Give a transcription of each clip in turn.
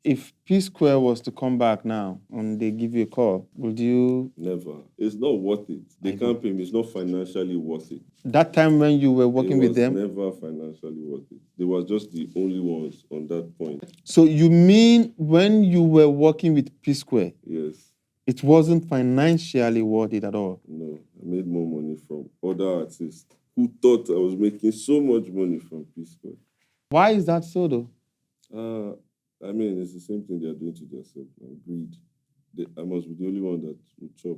If P Square was to come back now and they give you a call, would you? Never. It's not worth it. They I can't pay me. It's not financially worth it. That time when you were working It with was them? never financially worth it. They were just the only ones on that point. So you mean when you were working with P Square, Yes. it wasn't financially worth it at all? No. I made more money from other artists who thought I was making so much money from P Square. Why is that so though? I mean, it's the same thing they're doing to themselves. Greed. I must be the only one that will chop.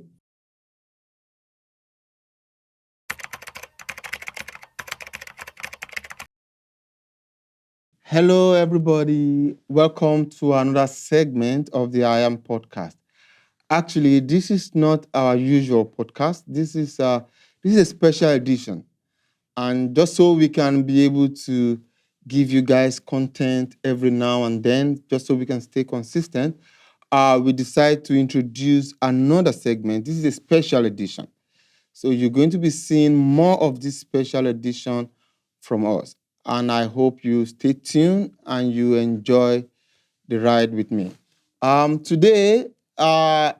Hello, everybody. Welcome to another segment of the I Am podcast. Actually, this is not our usual podcast. This is a special edition, and just so we can be able to give you guys content every now and then, just so we can stay consistent, we decide to introduce another segment. This is a special edition. So you're going to be seeing more of this special edition from us. And I hope you stay tuned and you enjoy the ride with me. Today, as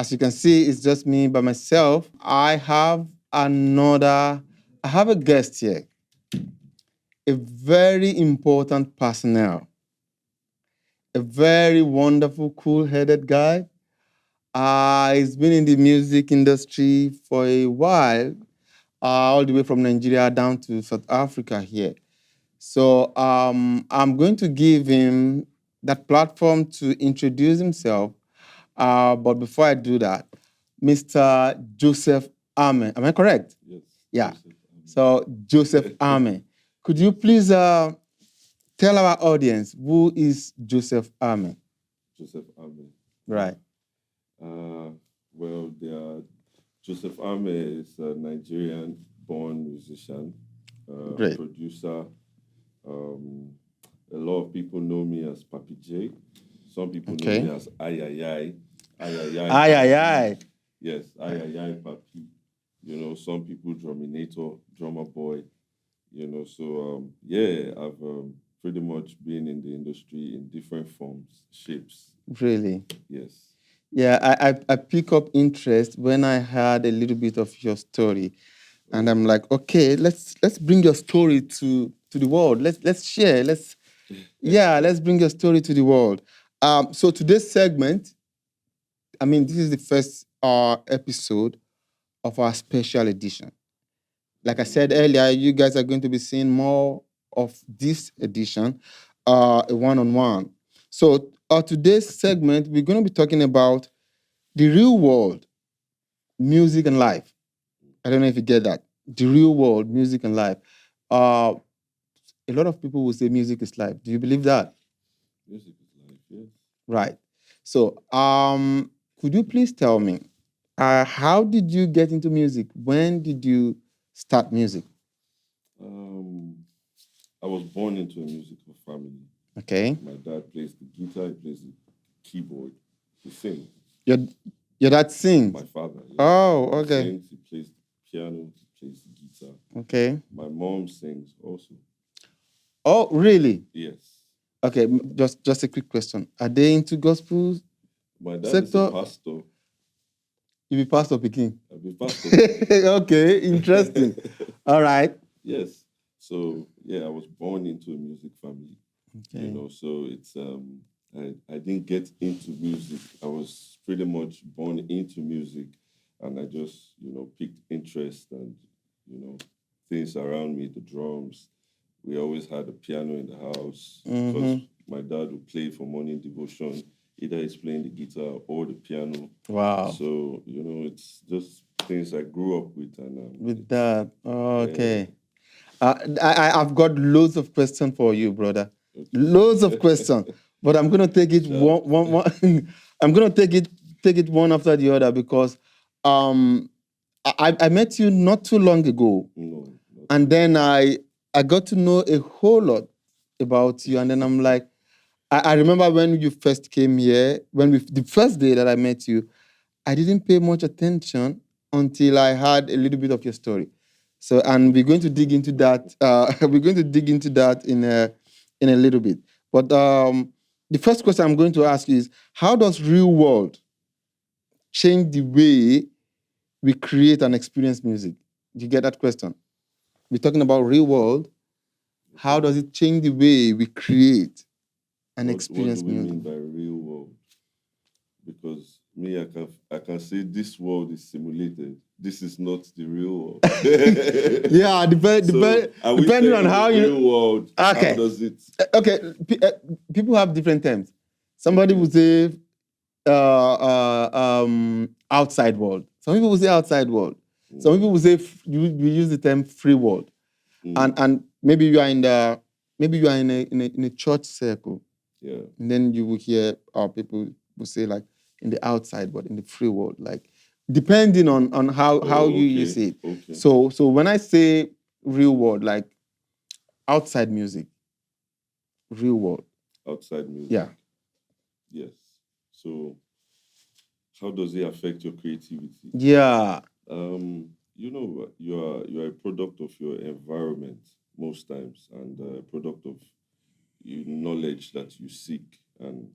you can see, it's just me by myself. I have a guest here, a very important personnel, a very wonderful, cool-headed guy. He's been in the music industry for a while, all the way from Nigeria down to South Africa here. So I'm going to give him that platform to introduce himself. But before I do that, Mr. Joseph Ameh, am I correct? Yes. Yeah. Joseph Ameh. So Joseph Ameh, could you please tell our audience who is Joseph Ameh? Joseph Ameh. Right. Well, Joseph Ameh is a Nigerian-born musician, Great. producer. A lot of people know me as Papi J. Some people know me as Ayayay. Ayayay. Yes, Ayayay Papi. Some people Druminator, Drummer Boy. So I've pretty much been in the industry in different forms, shapes. Really? Yes. Yeah, I pick up interest when I heard a little bit of your story, and I'm like, okay, let's bring your story to the world. Let's share. Let's bring your story to the world. So today's segment, this is the first episode of our special edition. Like I said earlier, you guys are going to be seeing more of this edition, a one-on-one. So today's segment, we're going to be talking about the real world, music and life. I don't know if you get that. The real world, music and life. A lot of people will say music is life. Do you believe that? Music is life, yes. Right. So, could you please tell me, how did you get into music? When did you start music? I was born into a musical family. Okay. My dad plays the guitar, he plays the keyboard, he sings. Your dad sings? My father. Yes. Oh, okay. He sings, he plays the piano, he plays the guitar. Okay. My mom sings also. Oh, really? Yes. Okay, just a quick question. Are they into gospel? My dad sector? is a pastor. You be pastor picking? I be pastor. Okay, interesting. All right. Yes. So I was born into a music family. Okay. So it's I didn't get into music. I was pretty much born into music, and I just picked interest and things around me, the drums. We always had a piano in the house because my dad would play for morning devotion. Either he's playing the guitar or the piano. Wow. So it's just things I grew up with, and with that. Okay. I've got loads of questions for you, brother. Okay. Loads of questions, but I'm gonna take it one. I'm gonna take it one after the other because I met you not too long ago, and then I got to know a whole lot about you, and then I'm like, I remember when you first came here, the first day that I met you, I didn't pay much attention until I heard a little bit of your story. So, and we're going to dig into that. We're going to dig into that in a little bit. But the first question I'm going to ask you is, how does real world change the way we create and experience music? Do you get that question? We're talking about real world. How does it change the way we create and What experience do we music? mean by real world? Because me, I can say this world is simulated. This is not the real world. Yeah, So are we depending saying on how the you. real world? Okay. How does it? Okay, people have different terms. Somebody Okay. will say outside world. Some people will say outside world. Some people will say we use the term free world. And maybe you are in a church circle. Yeah. And then you will hear people will say like in the outside world, in the free world, like depending on how you okay. see it. Okay. So when I say real world, like outside music, real world. Outside music. Yeah. Yes. So how does it affect your creativity? Yeah. You know, you're a product of your environment most times, and a product of knowledge that you seek, and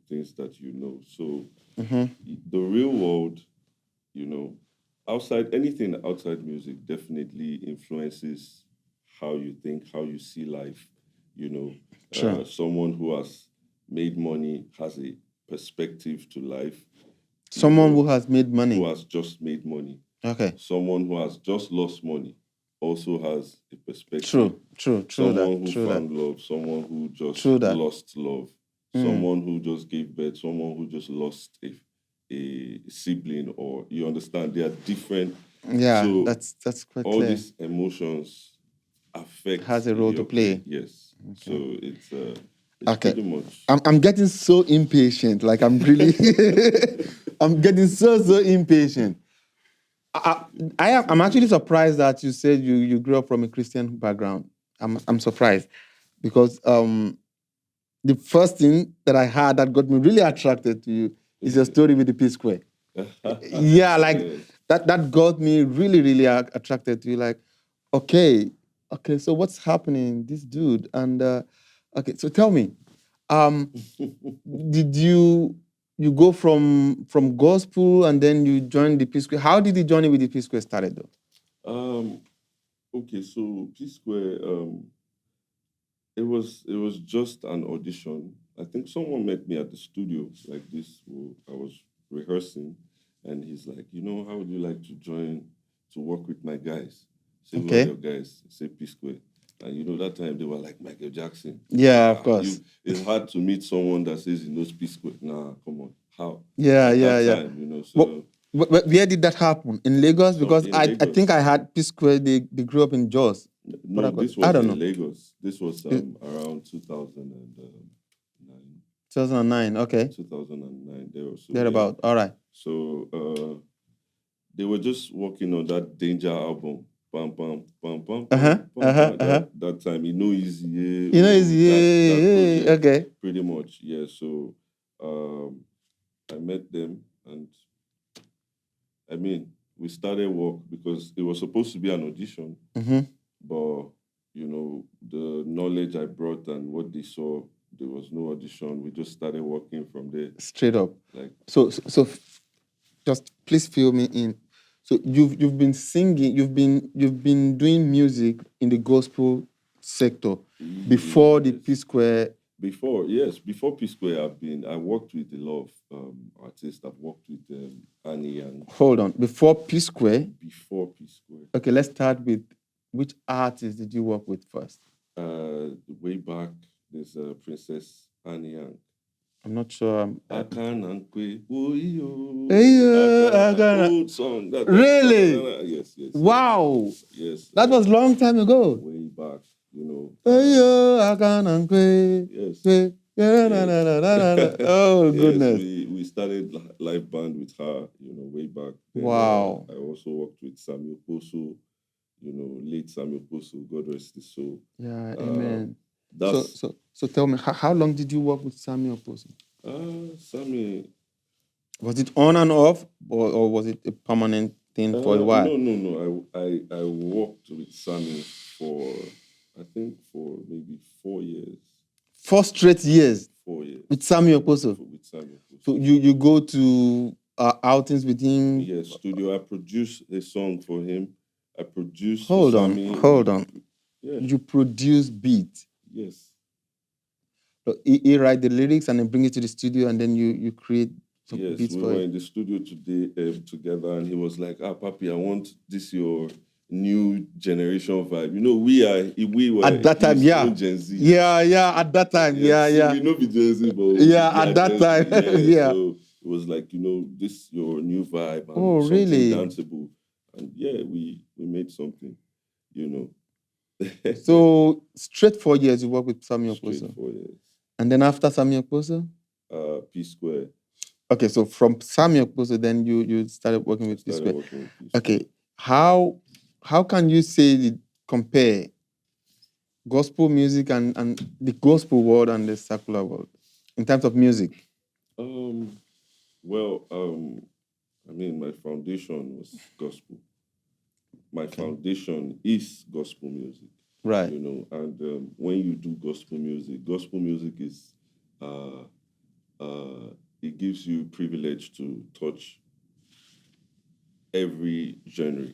things that you know. So the real world, you know, outside anything outside music definitely influences how you think, how you see life. Sure. Someone who has made money has a perspective to life. Someone who has made money. Who has just made money. Okay. Someone who has just lost money also has a perspective. True. Someone who found love, someone who just lost love, someone who just gave birth, someone who just lost a sibling, or you understand, they are different. Yeah, so that's quite all clear. these emotions affect Has a role to play. Yes. Okay. So it's Okay. pretty much. I'm getting so impatient. Like I'm really, I'm getting so impatient. I'm actually surprised that you said you grew up from a Christian background. I'm surprised because the first thing that I heard that got me really attracted to you is your story with the P Square. Yeah, like Yes. that got me really attracted to you. Like, okay, so what's happening, this dude? And okay, so tell me, did you go from gospel and then you joined the P Square? How did the journey with the P Square started though? Okay, so P Square, it was just an audition. I think someone met me at the studio like this. I was rehearsing, and he's like, how would you like to join to work with my guys? Say, who are your guys? Say P Square. And that time they were like Michael Jackson. Yeah, of course. It's hard to meet someone that says he knows P Square. Nah, come on. How? Yeah, At yeah. that time, so. Where did that happen? In Lagos? Because I think I had P Square, they grew up in Jos. No, this was in Lagos. This was around 2009. 2009, okay. 2009, Thereabout, all right. So they were just working on that Danger album. Pam, pam, pam, pam, That time, Easy. Easy, okay. Pretty much, yeah. So I met them, and I mean, we started work because it was supposed to be an audition, but the knowledge I brought and what they saw, there was no audition. We just started working from there. Straight up. Like So just please fill me in. So you've been singing, you've been doing music in the gospel sector before the P Square. Before P Square, I worked with a lot of artists. I've worked with Annie and. Hold on, before P Square. Before P Square. Okay, let's start with which artist did you work with first? Way back, there's Princess Annie Yang. I'm not sure. Old song. Really? Yes. Wow. Yes. That was long time ago. Way back, Yes. Oh, goodness. Yes, we started live band with her, way back then. Wow. I also worked with Samuel Poso, late Samuel Poso, God rest his soul. Yeah, amen. So tell me, how long did you work with Samuel Poso? Sammy. Was it on and off, or was it a permanent thing for a while? No. I worked with Sammy for maybe 4 years. 4 straight years 4 years with Samuel Poso. with Samuel Poso. So you go to outings with him. Yes, studio. I produced a song for him. I produced Hold for on, Sammy. hold on. Yeah. You produce beats. Yes. So he write the lyrics and then bring it to the studio, and then you create some Yes, beats we for were it. in the studio today together, and he was like, Papi, I want this your new generation vibe. You know, we were At that time, his yeah. own Gen Z. Yeah, at that time, yeah. We know the Gen Z, but Yeah, we are at that Gen Z. time, Yeah, yeah. so it was like, this your new vibe and Oh, something really? danceable. And yeah, we made something, you know. So straight 4 years you work with Samuel Straight Poso. 4 years. And then after Samuel Poso? P Square. Okay, so from Samuel Poso, then you started working with P Square. Okay, how can you say compare gospel music and the gospel world and the secular world in terms of music? I mean, my foundation was gospel. My foundation is gospel music. Right. You know, and when you do gospel music is, it gives you privilege to touch every genre.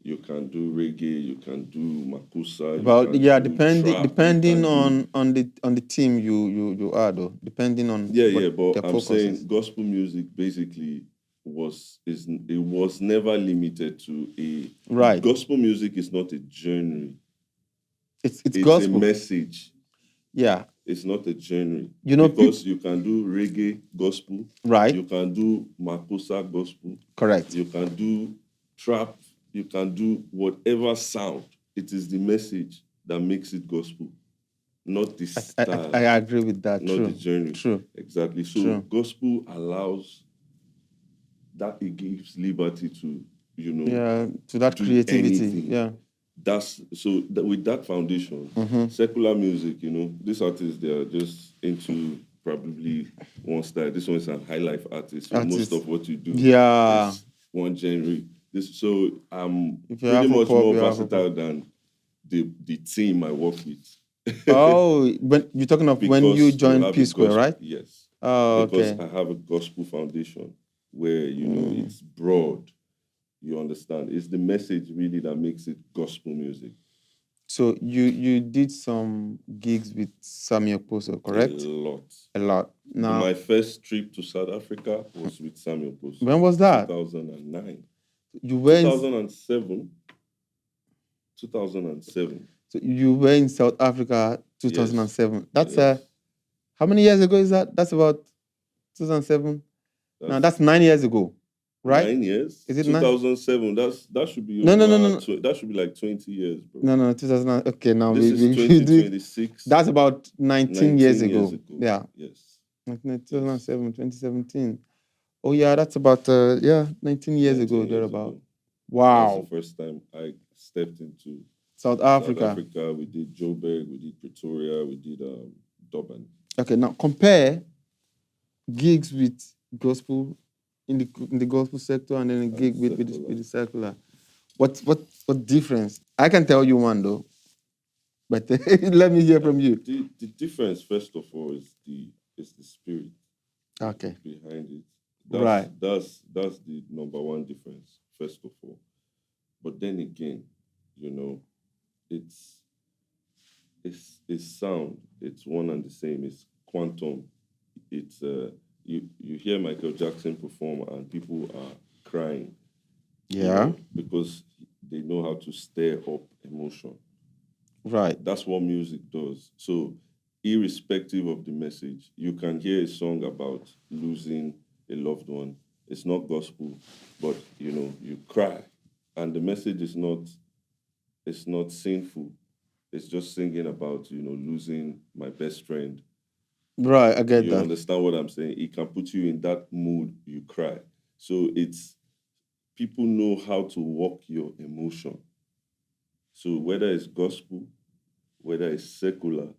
You can do reggae, you can do makusa, Well, yeah, do depending trap, depending on the team you are though, depending on but I'm focus saying is. gospel music basically was never limited to a Right. Gospel music is not a genre. It's a gospel. message. Yeah. It's not a genre. You know, because you can do reggae gospel. Right. You can do makosa gospel. Correct. You can do trap. You can do whatever sound. It is the message that makes it gospel, not the style. I agree with that. Not True. the genre. True. Exactly. So True. gospel allows that, it gives liberty to, to that creativity. Anything. Yeah. That's so that with that foundation, secular music, these artists, they are just into probably one style. This one is a high life artist. So most of what you do is one genre. So I'm pretty much more versatile than the team I work with. Oh, but you're talking of when you joined P Square, right? Yes. Oh, because okay. I have a gospel foundation where it's broad. You understand? It's the message really that makes it gospel music. So you did some gigs with Samuel Poso, correct? A lot. Now, my first trip to South Africa was with Samuel Poso. When was that? 2009. You were 2007. 2007. So you were in South Africa 2007. Yes. That's how many years ago is that? That's about 2007. Now that's 9 years ago, right? 9 years? Is it 2007? That should be No. that should be like 20 years, bro. No, 2000. Okay, now this is 2026. That's about 19 years ago. Yeah. Yes. 2007, 2017. Oh yeah, that's about 19 years ago, thereabout. Wow. That's the first time I stepped into South Africa. We did Joburg, we did Pretoria, we did Durban. Okay, now compare gigs with gospel in the gospel sector and then a gig with the secular. What difference? I can tell you one though, but let me hear from you. The difference, first of all, is the spirit. Okay. Behind it. That's the number one difference, first of all. But then again, it's sound. It's one and the same. It's quantum. It's you hear Michael Jackson perform and people are crying. Yeah. Because they know how to stir up emotion. Right. That's what music does. So irrespective of the message, you can hear a song about losing a loved one. It's not gospel, but you cry. And the message is not sinful. It's just singing about, losing my best friend. Right, I get that. You understand what I'm saying? It can put you in that mood, you cry. So people know how to walk your emotion. So whether it's gospel, whether it's secular,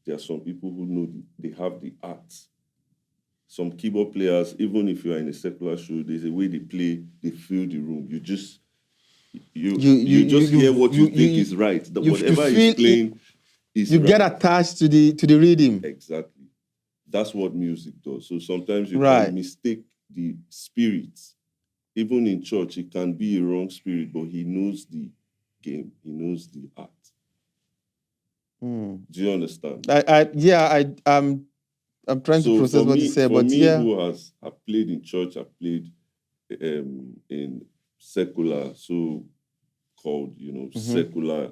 there are some people who know they have the art. Some keyboard players, even if you are in a secular show, there's a way they play, they fill the room. You just hear what you think is right. Whatever is playing, is You get right. attached to the rhythm. Exactly. That's what music does. So sometimes you Right. can mistake the spirit. Even in church, it can be a wrong spirit, but he knows the game. He knows the art. Mm. Do you understand? I'm trying to So process what you say, for but me, yeah. who has I played in church, I played in secular, so called secular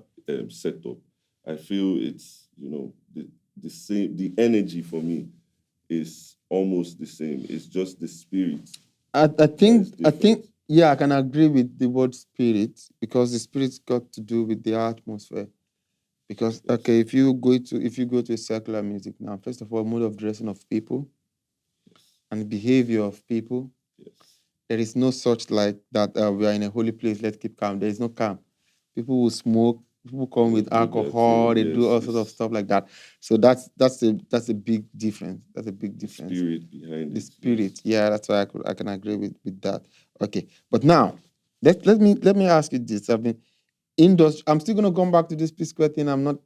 setup. I feel it's the same. The energy for me is almost the same. It's just the spirit. I that is think different. yeah, I can agree with the word spirit, because the spirit's got to do with the atmosphere. Because Yes. okay, if you go to secular music now, first of all, mode of dressing of people Yes. and behavior of people, Yes. there is no such like that. We are in a holy place. Let's keep calm. There is no calm. People will smoke. People come They with do their alcohol. thing. They do Yes, all sorts of stuff like that. So that's a big difference. That's a big the difference. spirit behind The it. spirit, Yes. yeah, that's why I can agree with that. Okay, but now let me ask you this. I mean, industry. I'm still gonna come back to this P Square thing. I'm not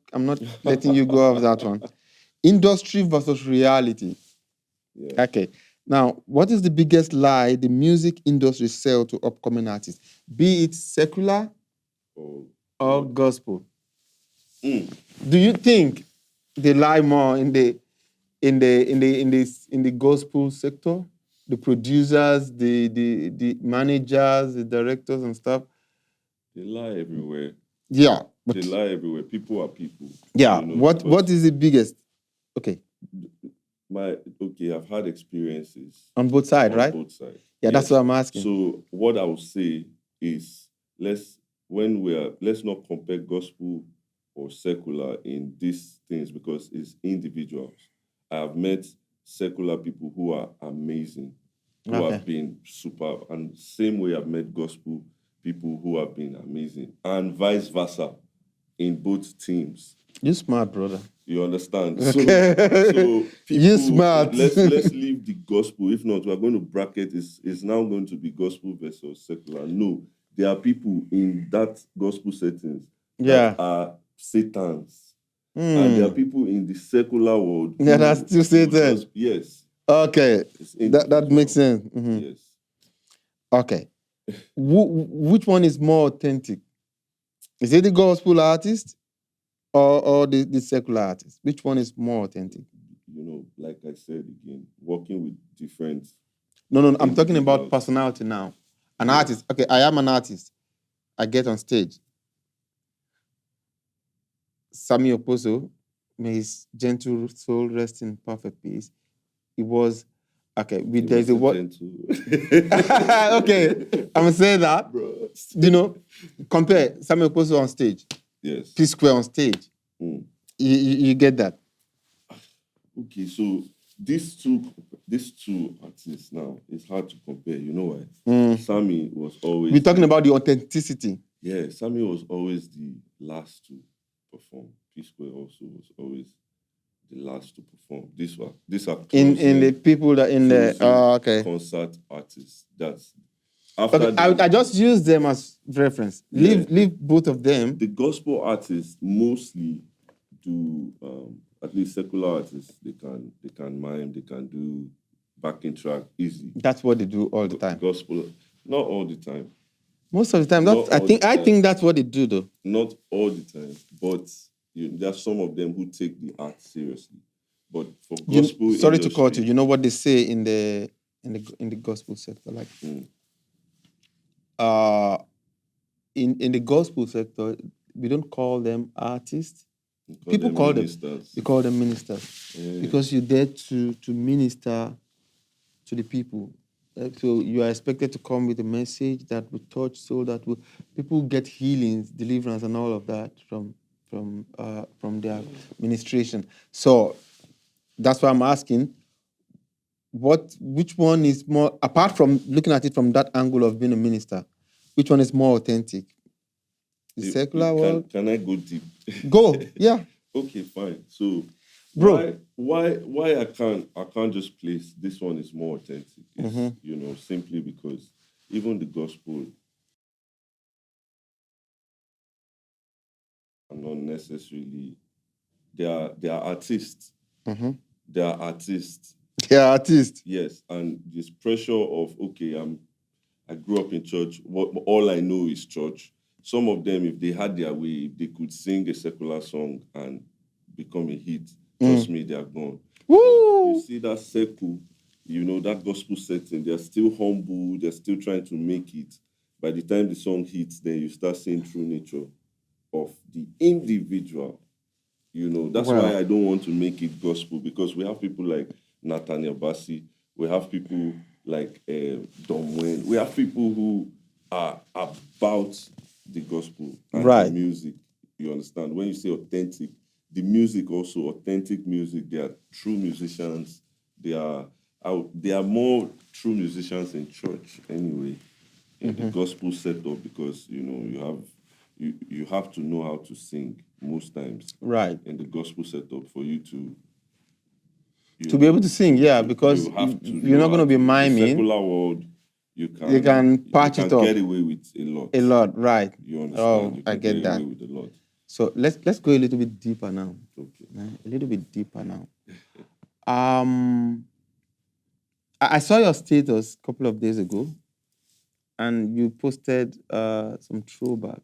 letting you go off that one. Industry versus reality. Yeah. Okay. Now, what is the biggest lie the music industry sell to upcoming artists, be it secular or gospel? Do you think they lie more in the gospel sector? The producers, the managers, the directors and stuff? They lie everywhere. Yeah, but They lie everywhere. People are people. yeah, what because is the biggest? Okay, I've had experiences on both sides, on right? both sides. Yeah, that's what I'm asking. So what I would say is let's not compare gospel or secular in these things, because it's individuals. I have met secular people who are amazing, who Okay. have been superb, and same way I've met gospel people who have been amazing, and vice versa in both teams. You smart, brother. You understand? Okay. So You people, smart. let's leave the gospel. If not, we're going to bracket is now going to be gospel versus secular. No, there are people in that gospel settings Yeah. that are satans, and there are people in the secular world Yeah, who that's still will Satan. yes, Okay, it's that makes individual. sense. Mhm. Yes. Okay, which one is more authentic? Is it the gospel artist or the secular artist? Which one is more authentic? Like I said again, working with different No, I'm talking about individuals. personality now. An Yes. artist. Okay, I am an artist. I get on stage. Sammy Oposo, may his gentle soul rest in perfect peace. It was okay. There's a what? Okay, I'm saying that. Bro. Compare Sammy Oposo on stage, Yes. P Square on stage. You get that? Okay, so these two artists now, it's hard to compare. You know why? Sammy was always We're talking about the authenticity. Yeah, Sammy was always the last to perform. P Square also was always the last to perform. These are In the people that in the okay. concert artists. That's after Okay, I just use them as reference. Yeah. Leave both of them. The gospel artists mostly do at least secular artists, they can mime, they can do backing track easy. That's what they do all the time. Gospel, not all the time. Most of the time, Not I all the think time. that's what they do though. Not all the time, but there are some of them who take the art seriously. But for gospel Sorry to industry, cut you. You know what they say in the gospel sector, like in the gospel sector, we don't call them artists. People call them ministers. they call them ministers because you're there to minister to the people. So you are expected to come with a message that will touch, so that people get healings, deliverance, and all of that from their ministration. So that's why I'm asking, which one is more, apart from looking at it from that angle of being a minister, which one is more authentic? The secular world? Can I go deep? Go, yeah. Okay, fine. So Bro. why I can't just place this one is more authentic is simply because even the gospel are not necessarily they are artists. Mm-hmm. They are artists. They are artists. Yes, and this pressure of okay, I grew up in church. All I know is church. Some of them, if they had their way, if they could sing a secular song and become a hit, trust me, they are gone. Woo! You see that circle, that gospel setting, they're still humble, they're still trying to make it. By the time the song hits, then you start seeing true nature of the individual. That's Well. why I don't want to make it gospel, because we have people like Nathaniel Bassi, we have people like Don Wayne, we have people who are about the gospel and Right. the music. You understand? When you say authentic, the music also, authentic music, they are true musicians. They are more true musicians in church anyway, in the gospel setup, because you have to know how to sing most times Right. in the gospel setup for you to be able to sing, because you have to you're not going to be in the miming. secular world, you can patch it up get away with a lot. A lot, right? You understand? You I can get that. away with a lot. So let's go a little bit deeper now. Okay. A little bit deeper now. I saw your status a couple of days ago, and you posted some throwbacks.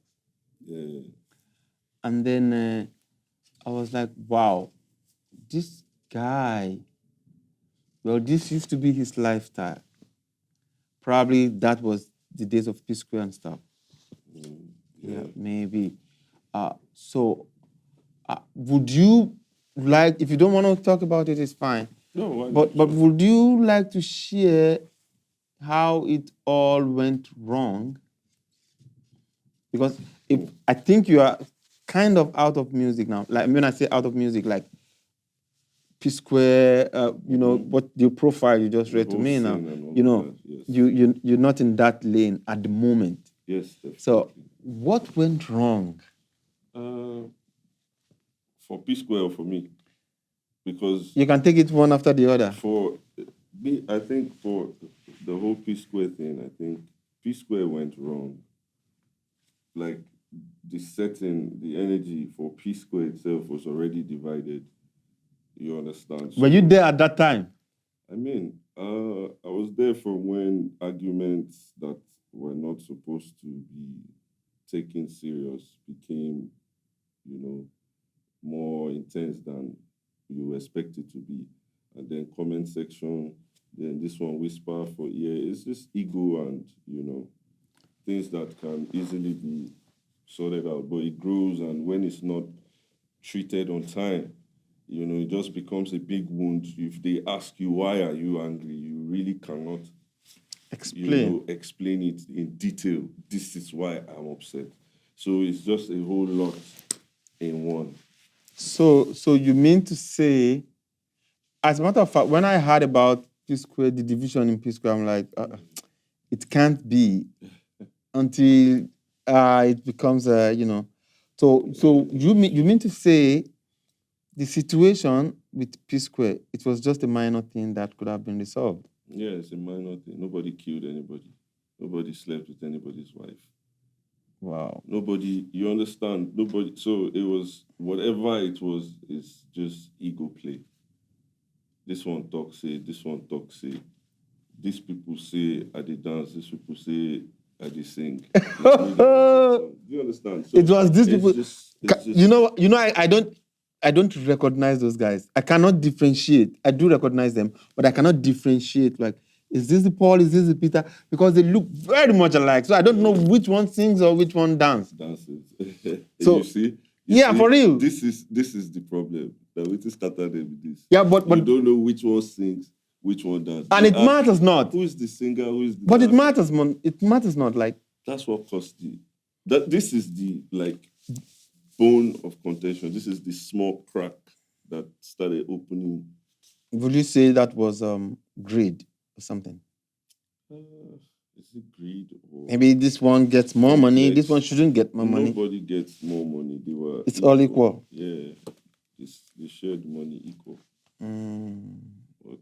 Yeah. And then I was like, wow, this guy, well, this used to be his lifestyle. Probably that was the days of P Square and stuff. Yeah, maybe. So would you like, if you don't want to talk about it, it's fine. No, but would you like to share how it all went wrong? Because I think you are kind of out of music now. Like when I say out of music, like P Square, what the profile you just read to me now, yes. you're not in that lane at the moment. Yes, definitely. So what went wrong? For P Square or for me? Because you can take it one after the other. For me, I think for the whole P Square thing, I think P Square went wrong. Like the setting, the energy for P Square itself was already divided. You understand? Were you there at that time? I mean, I was there for when arguments that were not supposed to be taken serious became, more intense than you expect it to be. And then comment section, then this one whisper for ear. It's just ego and, things that can easily be sorted out. But it grows, and when it's not treated on time, it just becomes a big wound. If they ask you, why are you angry, you really cannot explain it in detail. This is why I'm upset. So it's just a whole lot in one. So you mean to say, as a matter of fact, when I heard about P Square, the division in P Square, I'm like, it can't be until it becomes So you mean to say the situation with P Square, it was just a minor thing that could have been resolved? Yeah, it's a minor thing. Nobody killed anybody. Nobody slept with anybody's wife. Wow. Nobody, you understand? Nobody. So it was, whatever it was, it's just ego play. This one talk say, this one talk say. These people say I did dance, these people say I did sing. Do you understand? So it was these people. I don't recognize those guys. I cannot differentiate. I do recognize them, but I cannot differentiate. Like, is this the Paul? Is this the Peter? Because they look very much alike. So I don't know which one sings or which one dances. So you see? For real. This is the problem. That we just started with this. Yeah, but you don't know which one sings, which one dances. And it matters not. Who is the singer? Who is the But dancer? it matters, man. It matters not. Like, that's what caused this is the bone of contention. This is the small crack that started opening. Would you say that was greed or something? Is it greed or maybe this one gets more money? This one shouldn't get more money. Nobody gets more money. It's equal. All equal. Yeah, they shared money equal.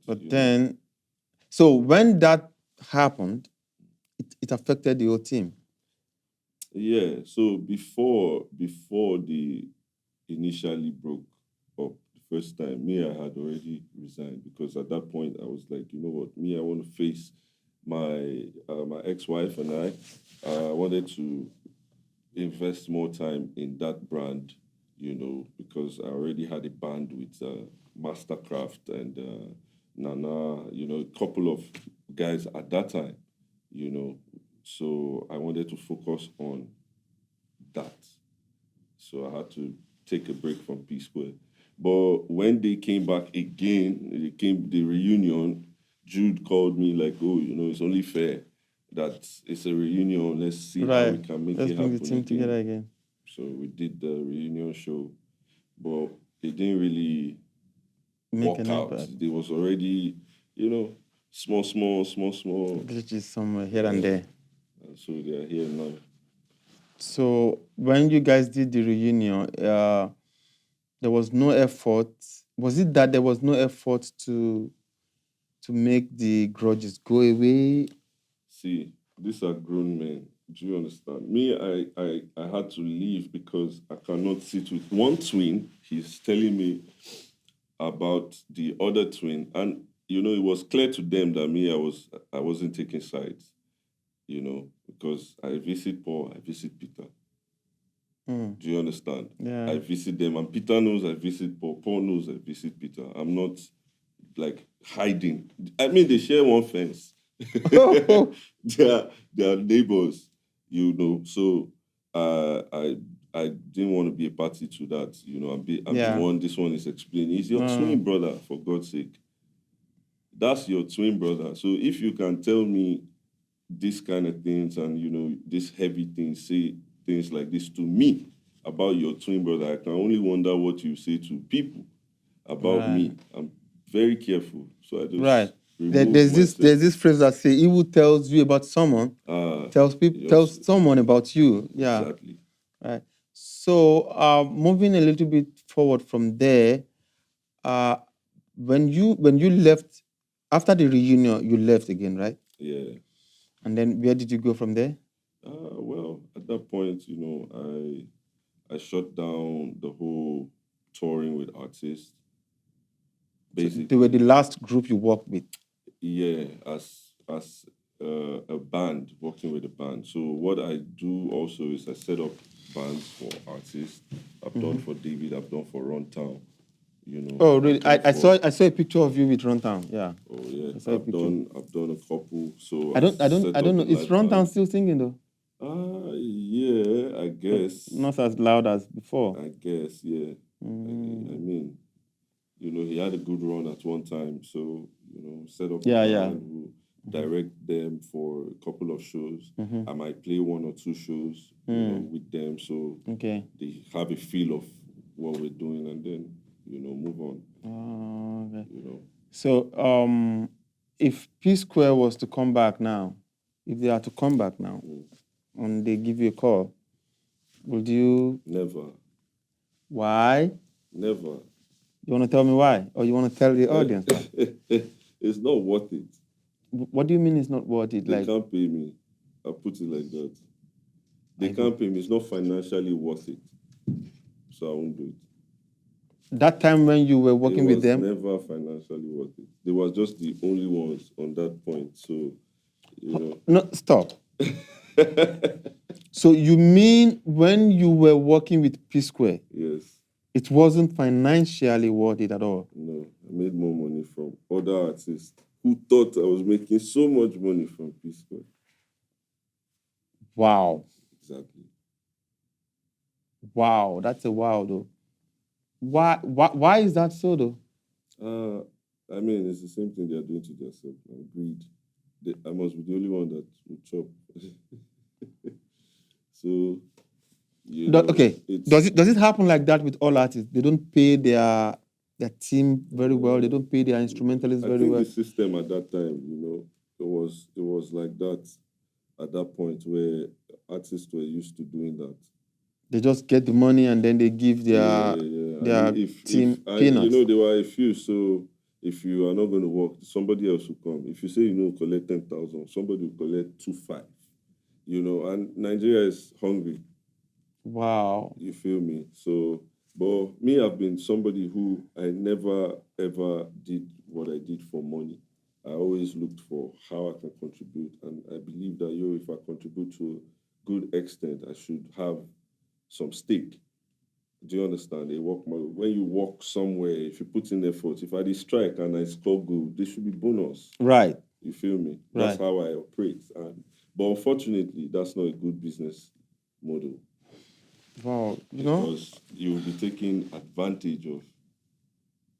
But then, so when that happened, it affected the whole team. Yeah. So before they initially broke up, first time, me, I had already resigned because at that point I was like, you know what, me, I want to face my ex-wife, and I wanted to invest more time in that brand, because I already had a band with Mastercraft and Nana, a couple of guys at that time, you know. So I wanted to focus on that. So I had to take a break from P Square. But when they came back again, the reunion, Jude called me like, oh, it's only fair that it's a reunion. Let's see how we can make Let's it bring happen the team again. together again. So we did the reunion show, but it didn't really Make work an out. impact. There was already, small. Glitches somewhere here and there. And so they are here now. So when you guys did the reunion, there was no effort. Was it that there was no effort to make the grudges go away? See, these are grown men. Do you understand? Me, I had to leave because I cannot sit with one twin. He's telling me about the other twin, and it was clear to them that me, I wasn't taking sides. Because I visit Paul, I visit Peter. Do you understand? Yeah. I visit them, and Peter knows I visit Paul. Paul knows I visit Peter. I'm not like hiding. I mean, they share one fence. they are neighbors, So I didn't want to be a party to that. I'm the one. This one is explaining. It's your twin brother, for God's sake. That's your twin brother. So if you can tell me these kind of things and these heavy things, say things like this to me about your twin brother, I can only wonder what you say to people about me. I'm very careful, so I just There's this phrase that say, "He who tells you about someone tells someone about you." Yeah, exactly. Right. So moving a little bit forward from there, when you left after the reunion, you left again, right? Yeah. And then where did you go from there? Well, at that point, I shut down the whole touring with artists. Basically, so they were the last group you worked with. Yeah, as a band, working with a band. So what I do also is I set up bands for artists. I've done for David. I've done for Runtown. Oh, really? I saw a picture of you with Runtown. Yeah. Oh yeah. I've done a couple. So I don't know. Is Runtown still singing though? Yeah, I guess. Not as loud as before. I guess, yeah. I mean, he had a good run at one time. So, set up a band, we'll direct them for a couple of shows. I might play one or two shows, with them. So they have a feel of what we're doing, and then, move on. Okay. So, if P Square was to come back now, if they are to come back now, and they give you a call, would you? Never. Why? Never. You want to tell me why? Or you want to tell the audience why? It's not worth it. What do you mean it's not worth it? They can't pay me. I'll put it like that. They can't pay me. It's not financially worth it. So I won't do it. That time when you were working with them? It was never financially worth it. They were just the only ones on that point. So, No, stop. So you mean when you were working with P Square? Yes. It wasn't financially worth it at all? No. I made more money from other artists who thought I was making so much money from P Square. Wow. Exactly. Wow, that's a wow though. Why is that so though? I mean, it's the same thing they are doing to themselves. Greed. I must be the only one that will chop. So, okay. Does it happen like that with all artists? They don't pay their team very well. They don't pay their instrumentalists very well. I think the system at that time, it was like that at that point where artists were used to doing that. They just get the money and then they give their team peanuts. There were a few. So if you are not going to work, somebody else will come. If you say collect 10,000, somebody will collect 2,500. And Nigeria is hungry. Wow. You feel me? So But me, I've been somebody who I never ever did what I did for money. I always looked for how I can contribute, and I believe that if I contribute to a good extent, I should have some stake. Do you understand? A work model. When you work somewhere, if you put in effort, if I did strike and I score good, there should be bonus. Right. You feel me? That's Right. how I operate. But unfortunately, that's not a good business model Wow. because you will be taking advantage of,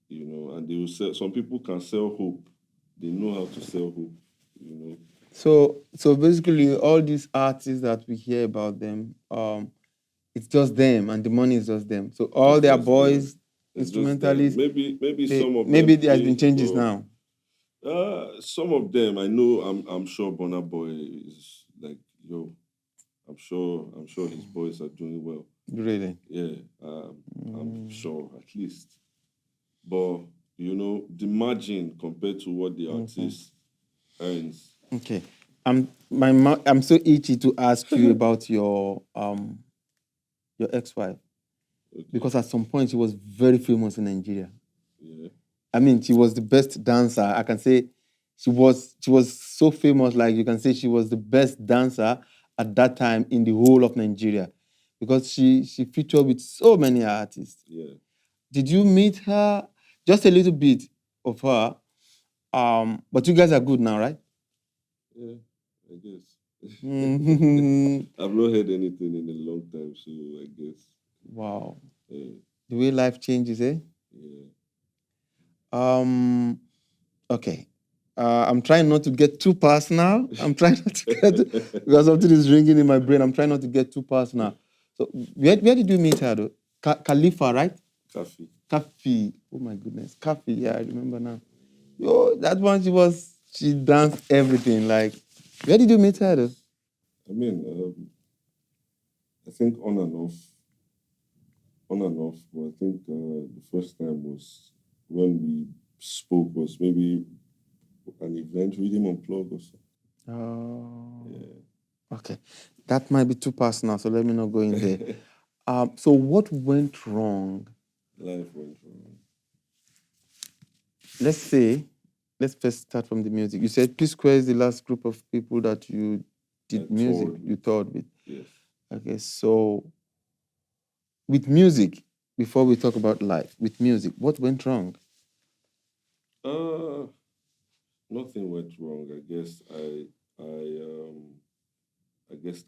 and they will sell. Some people can sell hope. They know how to sell hope. So basically, all these artists that we hear about them, it's just them, and the money is just them. So all It's their just them. boys, It's just them. instrumentalists, Maybe some of maybe them there has been play, changes but now. some of them I know. I'm sure Burna Boy is like, yo. I'm sure his boys are doing well. Really? Yeah, I'm sure at least. But the margin compared to what the artist earns. Okay. I'm so itchy to ask you about your ex-wife, Okay. because at some point she was very famous in Nigeria. Yeah. I mean, she was the best dancer. I can say she was so famous, like you can say she was the best dancer at that time in the whole of Nigeria, because she featured with so many artists. Yeah. Did you meet her? Just a little bit of her. But you guys are good now, right? Yeah, I guess. Mhm. I've not heard anything in a long time, so I guess. Wow. Yeah. The way life changes, eh? Yeah. Okay. I'm trying not to get too personal. I'm trying not to get because something is ringing in my brain. I'm trying not to get too personal. So where did you meet her though? Khalifa, right? Coffee. Kafi. Oh my goodness. Kafi, yeah, I remember now. Yo, that one she danced everything. Like, where did you meet her though? I mean, I think on and off. On and off. But I think the first time was when we spoke was maybe an event, Reading Unplugged or something. Oh. Yeah. Okay. That might be too personal, so let me not go in there. So what went wrong? Life went wrong. Let's first start from the music. You said P-Square is the last group of people that you did music, you toured with. Yes. Okay, so with music, before we talk about life, with music, what went wrong? Nothing went wrong. I guess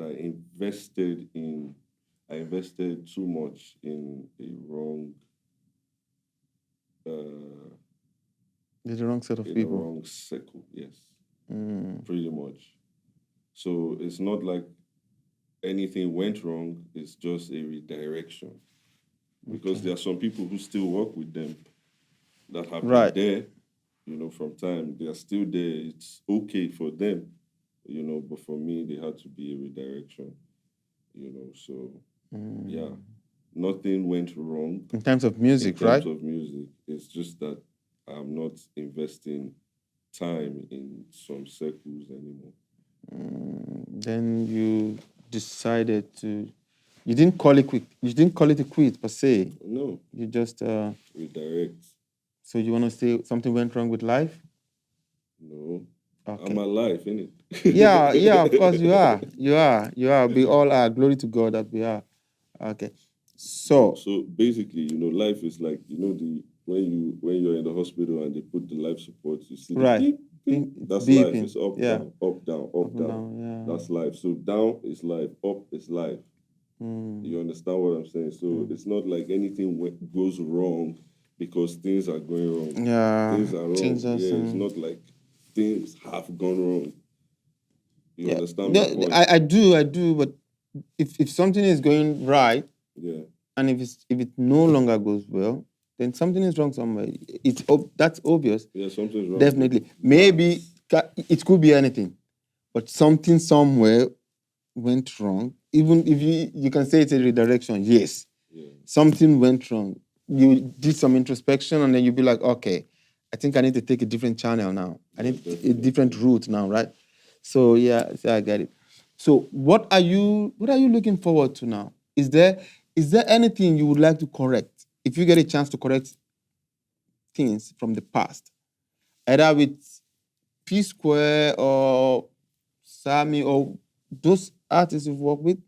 I invested too much in a wrong The wrong set of in a people. wrong circle. Yes, pretty much. So it's not like anything went wrong. It's just a redirection, because there are some people who still work with them that have been there, from time. They are still there. It's okay for them, but for me, they had to be a redirection, so yeah, nothing went wrong In terms of music, in right? terms of music. It's just that I'm not investing time in some circles anymore. Then you decided to. You didn't call it quit. You didn't call it a quit per se. No, You just redirect. So you want to say something went wrong with life? No, Okay. I'm alive, innit? Yeah, of course you are. You are. We all are. Glory to God that we are. Okay. So basically, life is like, when you're in the hospital and they put the life support, you see the right. beep, beep. That's life. Beeping. It's up, Yeah. down, up, down, up, down. Yeah. That's life. So down is life, up is life. You understand what I'm saying? So it's not like anything goes wrong because things are going wrong. Yeah. Things are wrong. It's not like things have gone wrong. You understand my point? I do, but if something is going right, yeah, and if it no longer goes well, then something is wrong somewhere. That's obvious. Yeah, something's wrong. Definitely. Maybe it could be anything, but something somewhere went wrong. Even if you can say it's a redirection, yes. Yeah. Something went wrong. You did some introspection, and then you'll be like, okay, I think I need to take a different channel now. I need a different route now, right? So yeah, I get it. So what are you looking forward to now? Is there anything you would like to correct if you get a chance to correct things from the past, either with P Square or Sammy or those artists you've worked with,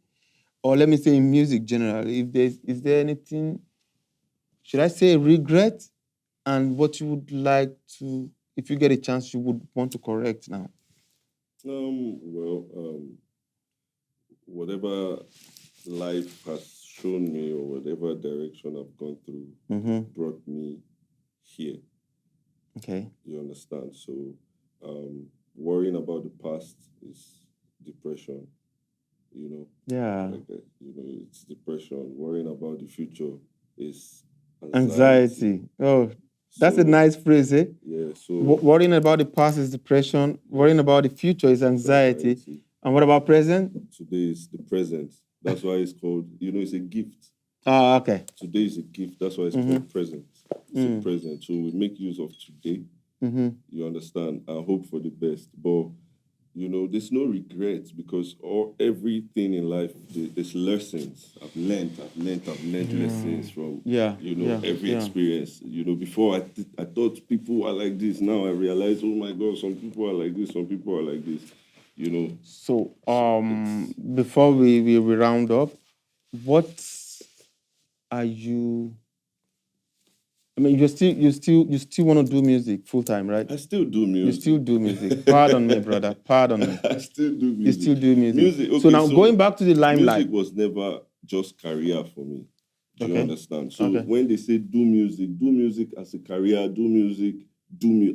or let me say in music generally, is there anything, should I say regret, and what you would like to, if you get a chance, you would want to correct now? Whatever life has shown me or whatever direction I've gone through brought me here. Okay. You understand? So worrying about the past is depression. Yeah. It's depression. Worrying about the future is anxiety. Oh, that's a nice phrase, eh? Yeah. So worrying about the past is depression. Worrying about the future is anxiety. And what about present? Today is the present. That's why it's called, it's a gift. Oh, okay. Today is a gift. That's why it's called present. It's a present. So we make use of today. You understand? And hope for the best. But, there's no regret because everything in life, there's lessons. I've learned lessons from, every experience. Before I thought people are like this. Now I realize, oh my God, some people are like this. Some people are like this. So, before we round up, what are you? I mean, you still want to do music full time, right? I still do music. You still do music. Pardon me, brother. Pardon me. I still do music. You still do music. Okay, so now going back to the limelight. Music was never just career for me. Do you understand? So when they say do music as a career, do music.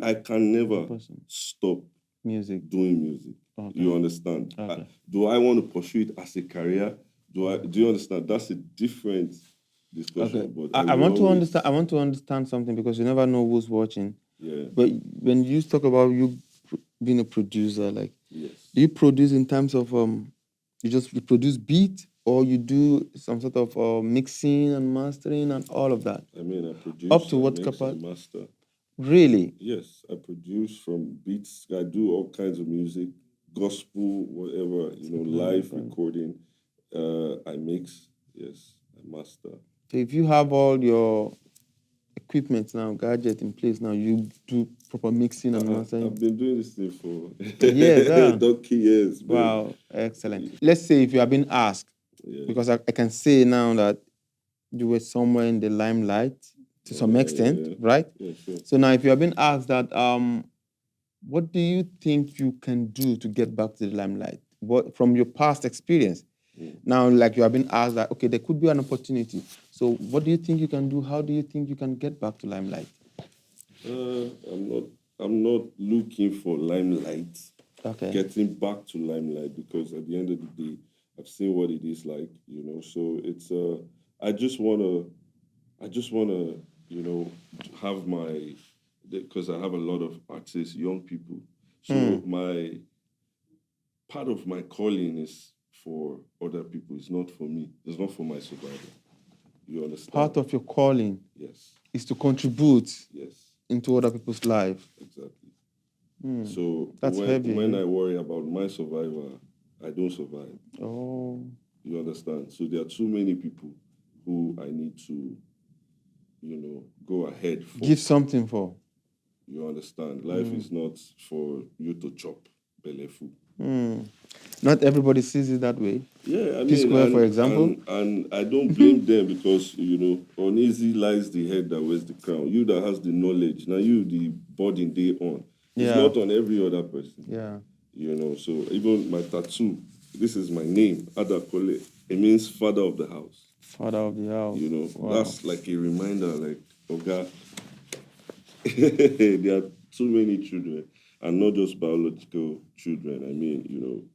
I can never stop doing music. Okay. You understand? Okay. Do I want to pursue it as a career? Do you understand? That's a different discussion. Okay. But I want to understand. I want to understand something because you never know who's watching. Yeah. But when you talk about you being a producer, like, do you produce in terms of you produce beat, or you do some sort of mixing and mastering and all of that? I mean, I produce up to what capacity? Master. Really? Yes, I produce from beats. I do all kinds of music, gospel, whatever, live recording. I mix. Yes, I master. So if you have all your equipment now, gadget in place now, you do proper mixing and mastering? I've been doing this thing for years. donkey years. Wow, excellent. Let's say if you have been asked, because I can say now that you were somewhere in the limelight to some extent, right? Yeah, sure. So now if you have been asked that, what do you think you can do to get back to the limelight? What, from your past experience? Now, like you have been asked that, okay, there could be an opportunity. So what do you think you can do? How do you think you can get back to limelight? I'm not looking for limelight. Okay. Getting back to limelight, because at the end of the day, I've seen what it is like, So it's I just wanna, have because I have a lot of artists, young people. So my part of my calling is for other people. It's not for me. It's not for my survival. You understand? Part of your calling, is to contribute, into other people's life. Exactly. So that's heavy. When I worry about my survival, I don't survive. Oh. You understand? So there are too many people who I need to, go ahead for. Give something for. You understand? Life is not for you to chop belefu. Not everybody sees it that way. Yeah, I P Square, for example. And I don't blame them because, uneasy lies the head that wears the crown. You that has the knowledge. Now you the burden they on. It's not on every other person. Yeah. So even my tattoo, this is my name, Adakole. It means father of the house. Father of the house. Wow. That's like a reminder, like, okay, there are too many children. And not just biological children. I mean,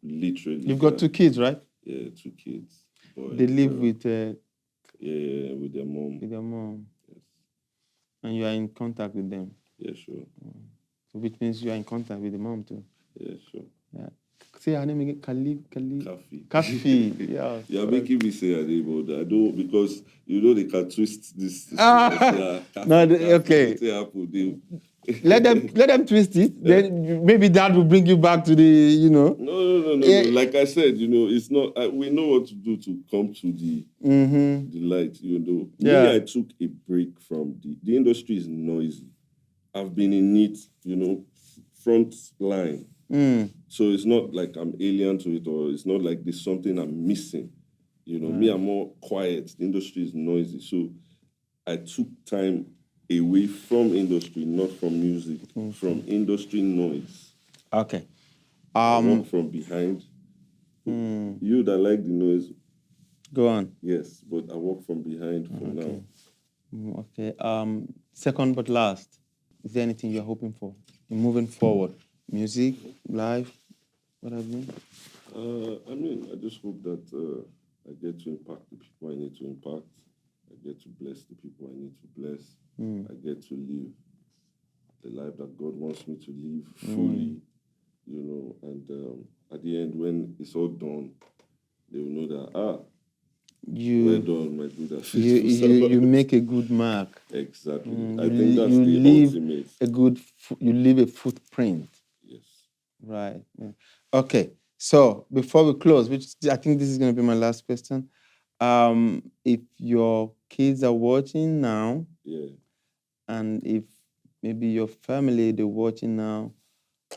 literally. You've got 2 kids, right? Yeah, 2 kids. Boy, they live with... with their mom. With their mom. Yes. And you are in contact with them? Yeah, sure. So which means you are in contact with the mom too? Yeah, sure. Yeah. Say her name again, Kafi. Kafi, yeah. You're making me say her name, but I don't, because, they can twist this. No, okay. They Let them twist it. Then maybe that will bring you back to the, No. Like I said, it's not. We know what to do to come to the light. Me, Yeah. I took a break from the industry is noisy. I've been in it, front line. So it's not like I'm alien to it, or it's not like there's something I'm missing. Me, I'm more quiet. The industry is noisy. So I took time away from industry, not from music, from industry noise. Okay. I walk from behind. You that like the noise, Go on. yes, but I walk from behind for now. Okay. Second but last, is there anything you're hoping for in moving forward? Music, life, what have you? I just hope that I get to impact the people I need to impact. I get to bless the people I need to bless. I get to live the life that God wants me to live fully, and at the end, when it's all done, they will know that, well done, my good and faithful servant. You make a good mark. Exactly. I think that's the ultimate. You leave a footprint. Yes. Right. Yeah. Okay. So before we close, which I think this is going to be my last question, if your kids are watching now, and if maybe your family they're watching now,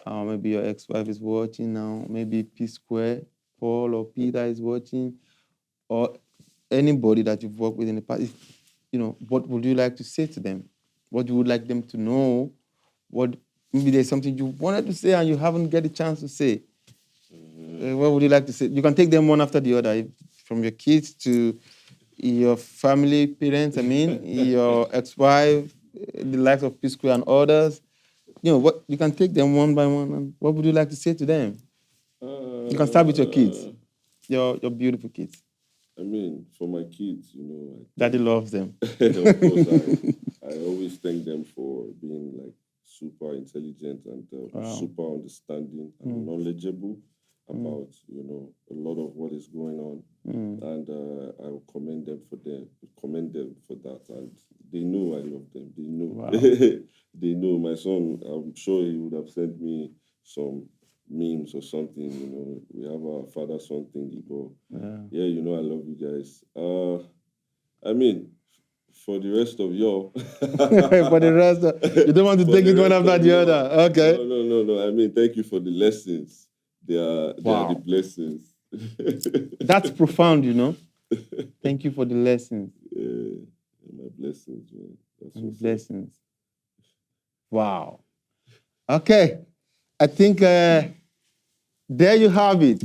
maybe your ex-wife is watching now, maybe P Square, Paul or Peter is watching, or anybody that you've worked with in the past, what would you like to say to them? What you would like them to know? What maybe there's something you wanted to say and you haven't get a chance to say. What would you like to say? You can take them one after the other, from your kids to your family, parents. Your ex-wife, the likes of P Square and others. What you can take them one by one. And what would you like to say to them? You can start with your kids, your beautiful kids. For my kids, Daddy loves them. Of course, I always thank them for being like super intelligent and super understanding and knowledgeable about a lot of what is going on, and I will commend them for that, and they know I love them. They know. Wow. They know. My son, I'm sure he would have sent me some memes or something. We have our father-son thingy, but yeah, I love you guys. For the rest of y'all. For the rest you don't want to take it one after the other. Okay. No. Thank you for the lessons. They are the blessings. That's profound, Thank you for the lessons. Yeah, my blessings, man. That's what's blessings. Wow. Okay. I think there you have it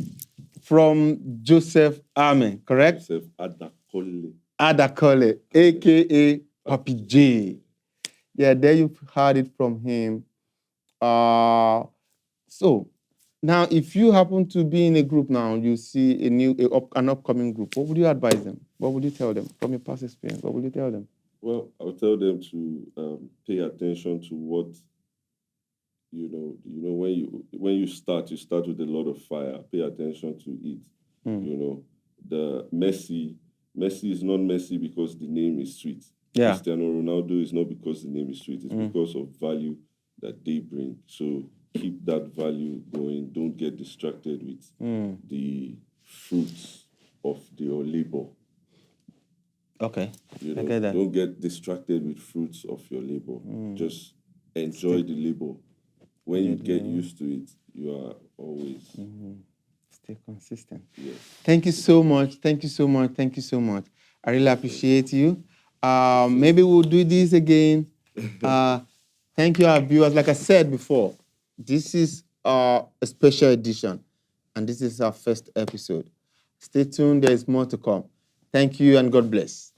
from Joseph Ameh, correct? Joseph Adakole. Adakole, a.k.a. Papi J. Yeah, there you've heard it from him. So now, if you happen to be in a group now, you see an upcoming group, what would you advise them? What would you tell them from your past experience? What would you tell them? Well, I would tell them to pay attention to what when you start with a lot of fire. Pay attention to it. The Messi is not Messi because the name is sweet. Yeah. Cristiano Ronaldo is not because the name is sweet. It's because of value that they bring. So keep that value going. Don't get distracted with the fruits of your labor. Okay. I get that. Don't get distracted with fruits of your labor. Just enjoy the labor. When you get used to it, you are always stay consistent. Yes. Thank you so much. Thank you so much. Thank you so much. I really appreciate you. Maybe we'll do this again. Thank you, our viewers. Like I said before, this is a special edition, and this is our first episode. Stay tuned. There is more to come. Thank you, and God bless.